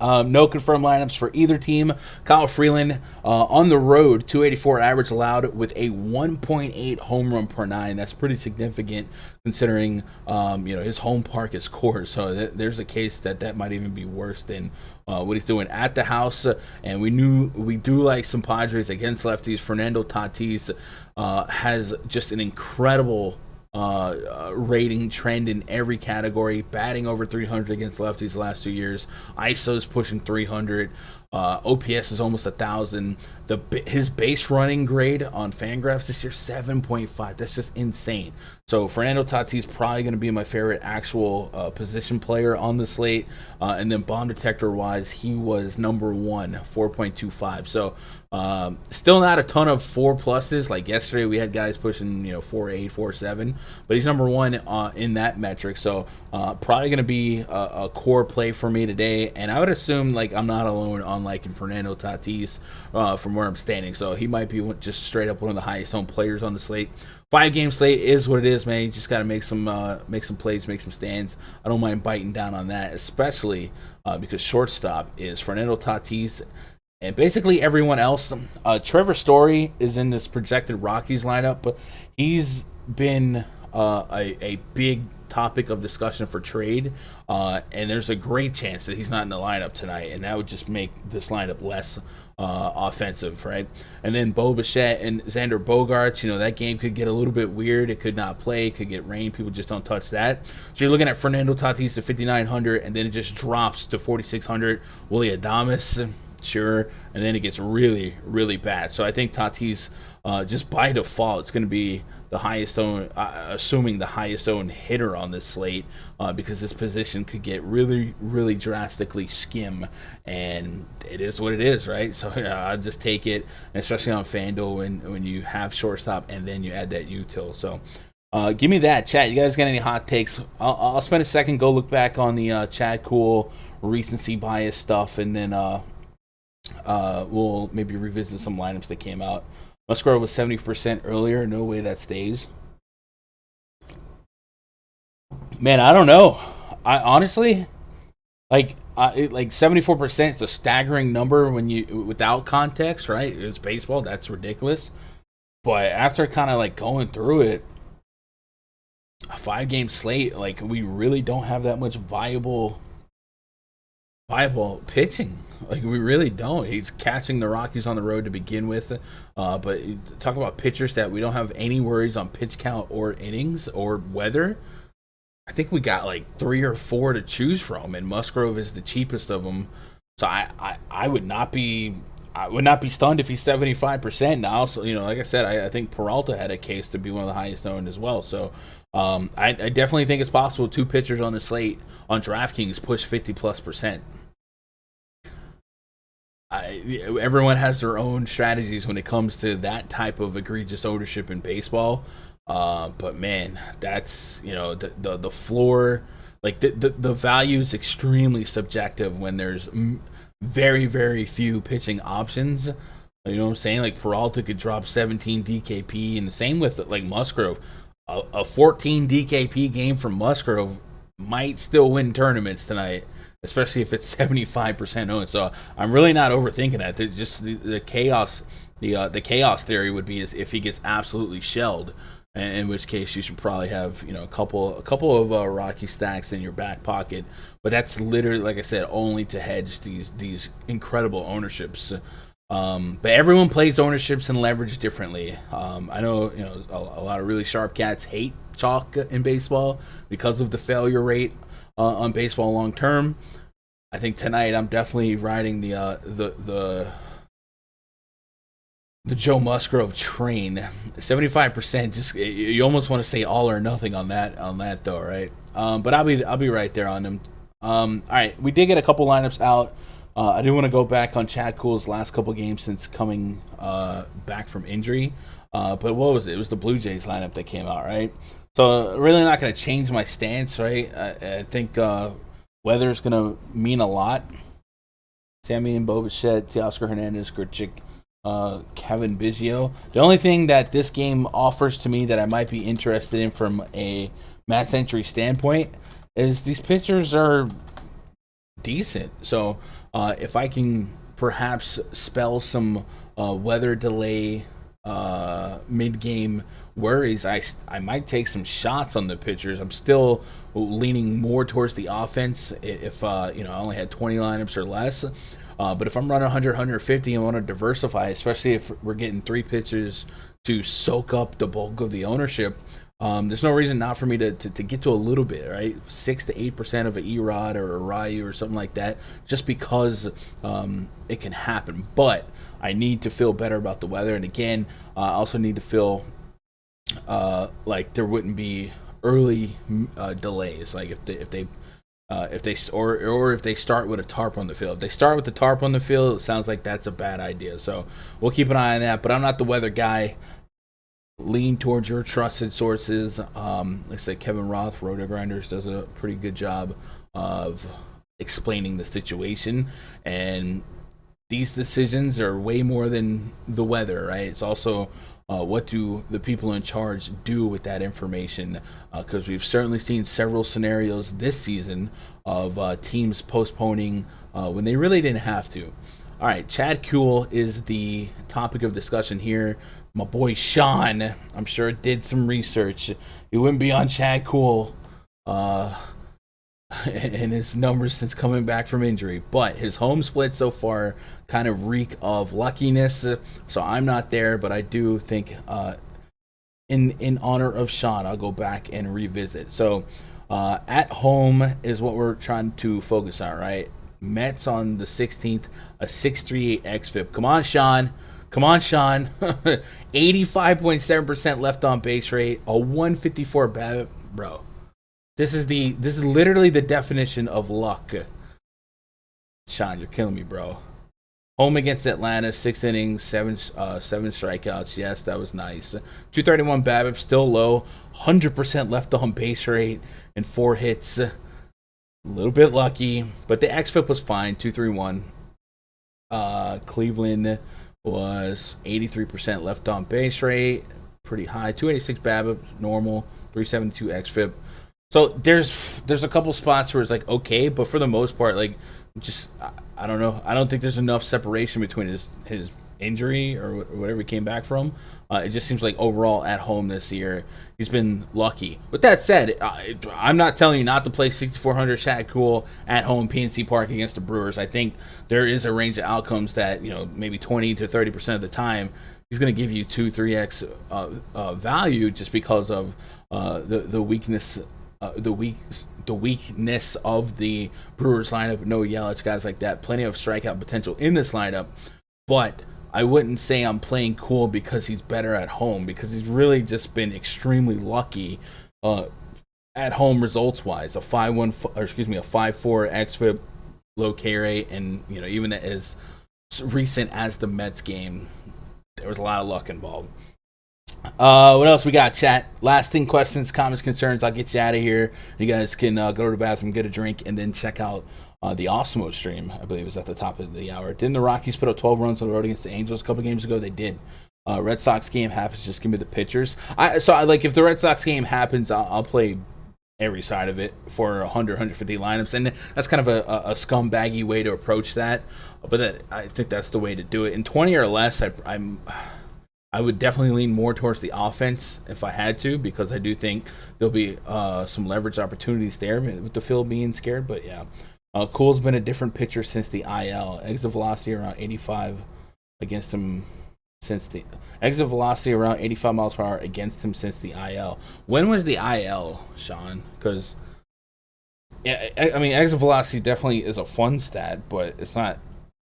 No confirmed lineups for either team. Kyle Freeland on the road, 284 average allowed with a 1.8 home run per 9. That's pretty significant considering his home park is Coors. So there's a case that might even be worse than what he's doing at the house. And we do like some Padres against lefties. Fernando Tatis has just an incredible rating trend in every category, batting over 300 against lefties the last 2 years. ISO's pushing 300. OPS is almost 1,000. His base running grade on Fangraphs this year 7.5. That's just insane. So Fernando Tatis probably going to be my favorite actual position player on the slate. And then bomb detector wise, he was number 1, 4.25. So still not a ton of 4+. Like yesterday, we had guys pushing 4.8, 4.7, but he's number 1 in that metric. So probably going to be a core play for me today. And I would assume I'm not alone on liking Fernando Tatis from where I'm standing. So he might be just straight up one of the highest owned players on the slate. 5-game slate is what it is, man. You just got to make some plays, make some stands. I don't mind biting down on that, especially because shortstop is Fernando Tatis. And basically everyone else, Trevor Story is in this projected Rockies lineup, but he's been a big topic of discussion for trade, and there's a great chance that he's not in the lineup tonight, and that would just make this lineup less offensive, right? And then Bo Bichette and Xander Bogaerts, that game could get a little bit weird. It could not play. It could get rain. People just don't touch that. So you're looking at Fernando Tatis to 5,900, and then it just drops to 4,600. Willy Adames, sure, and then it gets really, really bad. So I think Tatis, just by default, it's going to be the highest owned, assuming the highest owned hitter on this slate, because this position could get really, really drastically skim, and it is what it is, right? So I'll just take it, especially on Fanduel when you have shortstop and then you add that util. So give me that, chat. You guys got any hot takes? I'll spend a second, go look back on the Chad Cool recency bias stuff, and then we'll maybe revisit some lineups that came out. Musgrove was 70% earlier. No way that stays. Man, I don't know. I honestly, like 74% is a staggering number without context, right? It's baseball. That's ridiculous. But after kind of going through it, a 5-game slate, we really don't have that much viable pitching. We really don't. He's catching the Rockies on the road to begin with, but talk about pitchers that we don't have any worries on pitch count or innings or weather. I think we got 3 or 4 to choose from, and Musgrove is the cheapest of them. So I would not be stunned if he's 75%. And also, like I said, I think Peralta had a case to be one of the highest owned as well. So I definitely think it's possible 2 pitchers on the slate on DraftKings push 50+%. Everyone has their own strategies when it comes to that type of egregious ownership in baseball. But man, that's the floor. The value is extremely subjective when there's very, very few pitching options. You know what I'm saying? Peralta could drop 17 DKP, and the same with Musgrove. A 14 DKP game from Musgrove might still win tournaments tonight, especially if it's 75% owned. So I'm really not overthinking that. There's just the chaos. The chaos theory would be if he gets absolutely shelled, in which case you should probably have a couple of Rocky stacks in your back pocket. But that's literally, like I said, only to hedge these incredible ownerships. But everyone plays ownerships and leverage differently. I know a lot of really sharp cats hate chalk in baseball because of the failure rate on baseball long term. I think tonight I'm definitely riding the Joe Musgrove train. 75%. Just you almost want to say all or nothing on that though, right? But I'll be right there on them. All right, we did get a couple lineups out. I do want to go back on Chad Kuhl's last couple games since coming back from injury. But what was it? It was the Blue Jays lineup that came out, right? So really not going to change my stance, right? I think weather's going to mean a lot. Sammy and Bobichette, Teoscar Hernandez, Grichuk, Kevin Biggio. The only thing that this game offers to me that I might be interested in from a Matt Century standpoint is these pitchers are decent. So if I can perhaps spell some weather delay mid-game worries, I might take some shots on the pitchers. I'm still leaning more towards the offense if I only had 20 lineups or less. But if I'm running 100, 150 and want to diversify, especially if we're getting 3 pitchers to soak up the bulk of the ownership, there's no reason not for me to get to a little bit, right? 6 to 8% of an Erod or a Ryu or something like that, just because it can happen. But I need to feel better about the weather, and again, I also need to feel like there wouldn't be early delays, like if they start with a tarp on the field. If they start with the tarp on the field, it sounds like that's a bad idea. So we'll keep an eye on that. But I'm not the weather guy. Lean towards your trusted sources. Like I said, Kevin Roth, Roto Grinders, does a pretty good job of explaining the situation. And these decisions are way more than the weather, right? It's also what do the people in charge do with that information? Because we've certainly seen several scenarios this season of teams postponing when they really didn't have to. All right, Chad Kuhl is the topic of discussion here. My boy Sean, I'm sure, did some research. He wouldn't be on Chad Kuhl and his numbers since coming back from injury. But his home split so far kind of reek of luckiness. So I'm not there, but I do think in honor of Sean, I'll go back and revisit. So at home is what we're trying to focus on, right? Mets on the 16th, a 6.38 xFIP. Come on, Sean. 85.7% left on base rate, a 154 BABIP, bro. This is literally the definition of luck. Sean, you're killing me, bro. Home against Atlanta, 6 innings, 7 strikeouts. Yes, that was nice. 231 BABIP, still low. 100% left on base rate and 4 hits. A little bit lucky, but the xFIP was fine. 231. Cleveland was 83% left on base rate, pretty high. 286 BABIP, normal. 372 xFIP. So there's a couple spots where it's like okay, but for the most part, like just I don't know. I don't think there's enough separation between his injury or whatever he came back from. It just seems like overall at home this year he's been lucky. With that said, I'm not telling you not to play 6,400 Chad Kuhl at home PNC Park against the Brewers. I think there is a range of outcomes that maybe 20 to 30% of the time he's going to give you 2-3x value just because of the weakness. The weakness of the Brewers lineup, no Yelich, guys like that. Plenty of strikeout potential in this lineup, but I wouldn't say I'm playing Kuhl because he's better at home, because he's really just been extremely lucky at home results wise. A 5.4 xFIP, low K rate, and even as recent as the Mets game, there was a lot of luck involved. What else we got, chat? Lasting questions, comments, concerns. I'll get you out of here. You guys can go to the bathroom, get a drink, and then check out the Osmo stream. I believe is at the top of the hour. Didn't the Rockies put up 12 runs on the road against the Angels a couple games ago? They did. Red Sox game happens. Just give me the pitchers. If the Red Sox game happens, I'll play every side of it for 100, 150 lineups, and that's kind of a scumbaggy way to approach that. But I think that's the way to do it. In 20 or less, I would definitely lean more towards the offense if I had to, because I do think there'll be some leverage opportunities there with the field being scared. But yeah, Kuhl's been a different pitcher since the IL. Exit velocity around 85 against him since the exit velocity around 85 miles per hour against him since the IL. When was the IL, Sean? Because yeah, I mean, exit velocity definitely is a fun stat, but it's not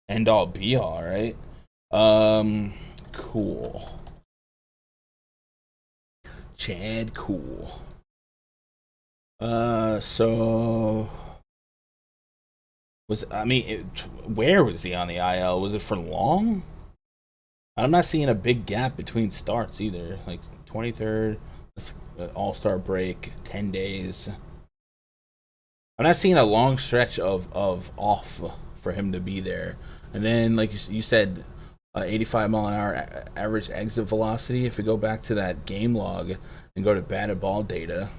end all be all, right? Cool. Chad Cool. So where was he on the IL? Was it for long? I'm not seeing a big gap between starts either. Like 23rd, All-Star break, 10 days. I'm not seeing a long stretch of off for him to be there. And then, like you said, 85 mile an hour average exit velocity. If we go back to that game log and go to batted ball data,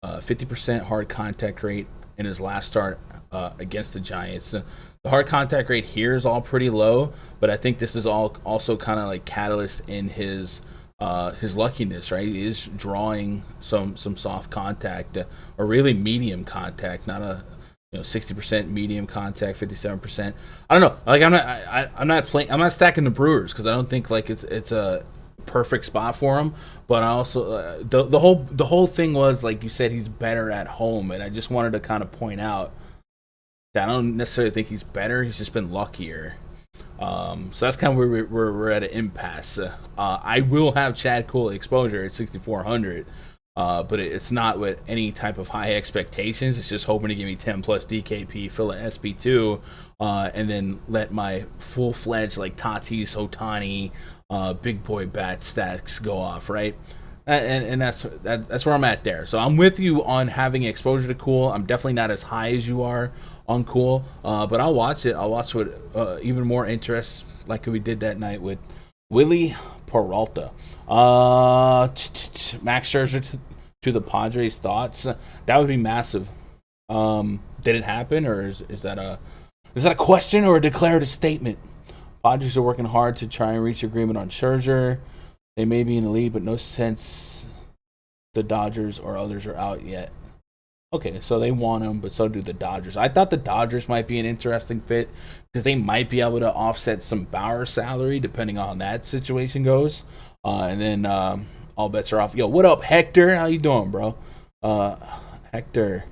50% hard contact rate in his last start against the Giants. The hard contact rate here is all pretty low, but I think this is all also kind of like catalyst in his luckiness, right? He is drawing some soft contact, or really medium contact, not a 60% medium contact, 57%. I don't know. Like I'm not stacking the Brewers because I don't think like it's a perfect spot for him. But I also the whole thing was, like you said, he's better at home, and I just wanted to kind of point out that I don't necessarily think he's better. He's just been luckier. So that's kind of where we're at an impasse. I will have Chad Cool exposure at 6,400, but it's not with any type of high expectations. It's just hoping to give me 10 plus DKP, fill an SP2, and then let my full-fledged like Tatis, Ohtani, big boy bat stacks go off, right? And that's where I'm at there. So I'm with you on having exposure to Cool. I'm definitely not as high as you are on Cool, but I'll watch it. I'll watch with even more interest, like we did that night with Willie Peralta. Max Scherzer to the Padres. Thoughts? That would be massive. Did it happen, or is that a question or a declarative statement? Padres are working hard to try and reach agreement on Scherzer. They may be in the lead, but no sense the Dodgers or others are out yet. Okay, so they want him, but so do the Dodgers. I thought the Dodgers might be an interesting fit because they might be able to offset some Bauer salary depending on how that situation goes. And then all bets are off. Yo, what up, Hector? How you doing, bro? Hector,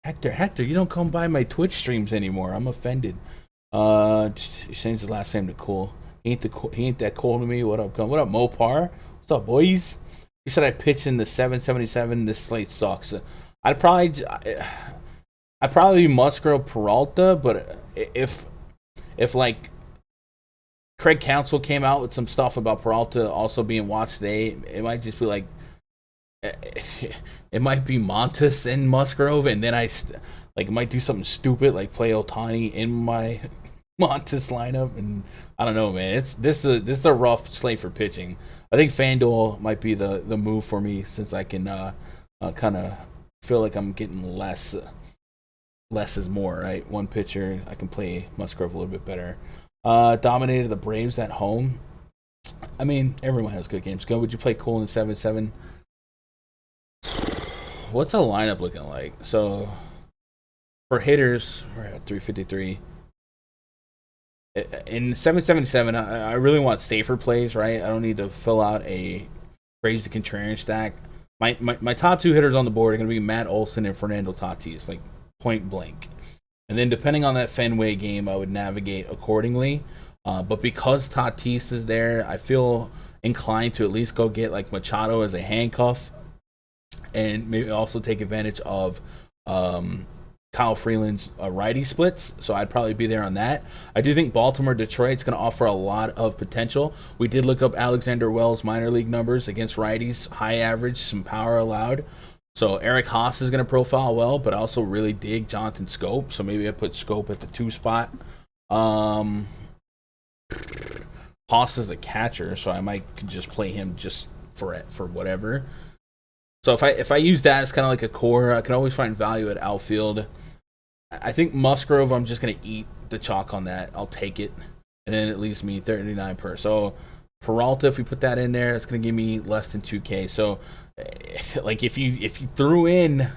you don't come by my Twitch streams anymore. I'm offended. He changed his last name to Cool. He ain't that cool to me. What up, Mopar? What's up, boys? He said I pitch in the 777. This slate sucks. I'd probably be Musgrove Peralta, but if like Craig Counsell came out with some stuff about Peralta also being watched today, it might just be like it might be Montas and Musgrove, and then I might do something stupid like play Ohtani in my Montas lineup, and I don't know, man. This is a rough slate for pitching. I think Fanduel might be the move for me since I can kind of feel like I'm getting less is more, right? One pitcher, I can play Musgrove a little bit better. Dominated the Braves at home. I mean, everyone has good games. Would you play Cool in the 7-7? What's the lineup looking like? So for hitters, we're at 353. In 777, I really want safer plays, right? I don't need to fill out a crazy contrarian stack. My top two hitters on the board are going to be Matt Olson and Fernando Tatis, like point blank. And then depending on that Fenway game, I would navigate accordingly. But because Tatis is there, I feel inclined to at least go get like Machado as a handcuff, and maybe also take advantage of Kyle Freeland's righty splits, so I'd probably be there on that. I do think Baltimore-Detroit's going to offer a lot of potential. We did look up Alexander Wells' minor league numbers against righties, high average, some power allowed. So Eric Haas is going to profile well, but I also really dig Jonathan Scope, so maybe I put Scope at the 2 spot. Haas is a catcher, so I might just play him just for whatever. So if I use that as kind of like a core, I can always find value at outfield. I think Musgrove, I'm just going to eat the chalk on that. I'll take it. And then it leaves me 39 per. So Peralta, if we put that in there, it's going to give me less than 2K. So like if you threw in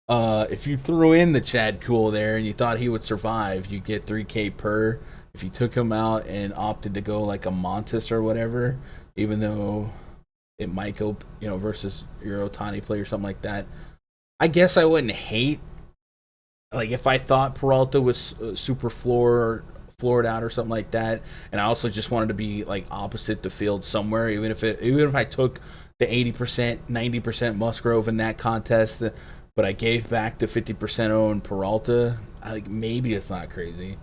the Chad Cool there and you thought he would survive, you get 3K per. if you took him out and opted to go like a Montes or whatever, even though it might go, versus your Ohtani play or something like that, I guess I wouldn't hate. Like if I thought Peralta was super floored out or something like that, and I also just wanted to be like opposite the field somewhere, even if I took the 80%, 90% Musgrove in that contest, but I gave back the 50% owned Peralta, maybe it's not crazy.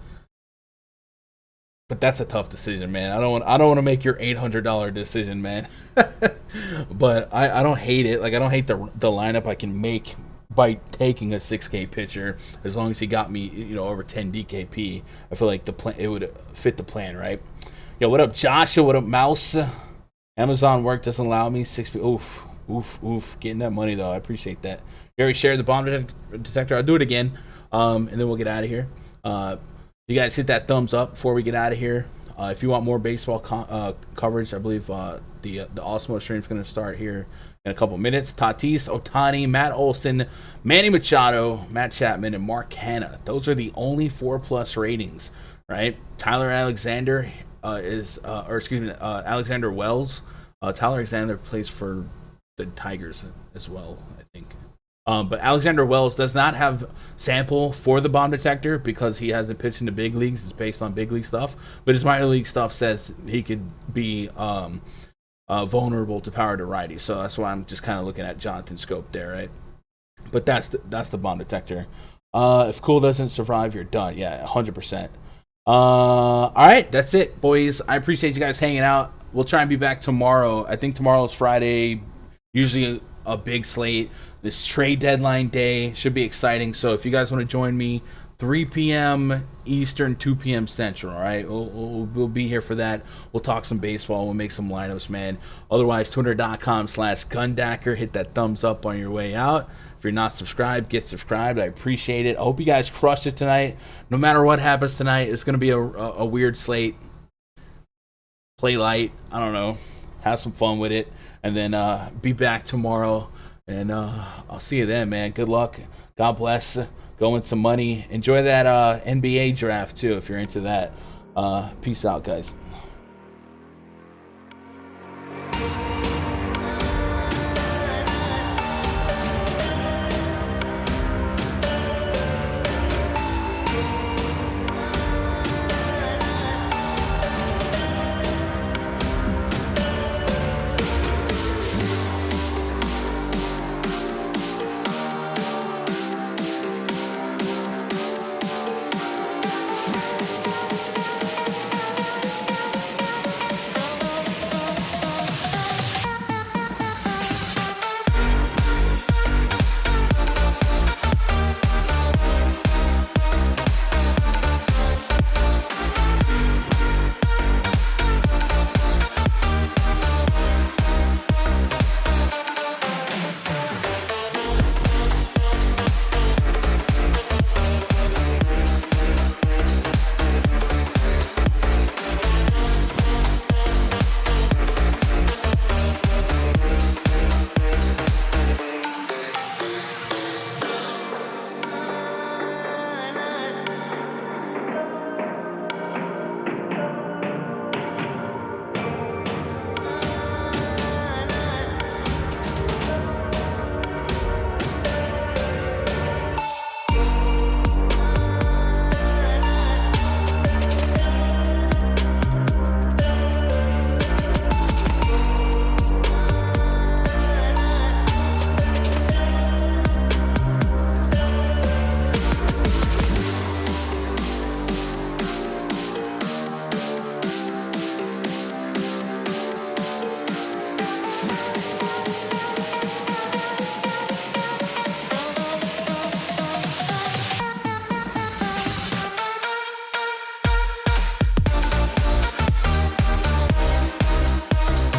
But that's a tough decision, man. I don't want to make your $800 decision, man. But I don't hate it. Like I don't hate the lineup I can make by taking a 6K pitcher, as long as he got me, over 10 DKP. I feel like it would fit the plan, right? Yo, what up, Joshua? What up, Mouse? Amazon work doesn't allow me 6. Oof. Getting that money though, I appreciate that. You already shared the bomb detector. I'll do it again, and then we'll get out of here. You guys hit that thumbs up before we get out of here. If you want more baseball coverage, I believe the Osmo stream is going to start here in a couple minutes. Tatis, Ohtani, Matt Olson, Manny Machado, Matt Chapman, and Mark Hanna. Those are the only 4+ ratings, right? Tyler Alexander Alexander Wells. Tyler Alexander plays for the Tigers as well, I think. But Alexander Wells does not have sample for the bomb detector because he hasn't pitched in the big leagues. It's based on big league stuff. But his minor league stuff says he could be vulnerable to power to righty. So that's why I'm just kind of looking at Jonathan Scope there, right? But that's the bomb detector. If Cool doesn't survive, you're done. Yeah, 100%. All right, that's it, boys. I appreciate you guys hanging out. We'll try and be back tomorrow. I think tomorrow's Friday. Usually a big slate. This trade deadline day should be exciting. So if you guys want to join me, 3 p.m. Eastern, 2 p.m. Central, all right? We'll be here for that. We'll talk some baseball. We'll make some lineups, man. Otherwise, twitter.com/Gundacker. Hit that thumbs up on your way out. If you're not subscribed, get subscribed. I appreciate it. I hope you guys crushed it tonight. No matter what happens tonight, it's going to be a weird slate. Play light. I don't know. Have some fun with it. And then be back tomorrow. And I'll see you then, man. Good luck. God bless. Go win some money. Enjoy that NBA draft, too, if you're into that. Peace out, guys.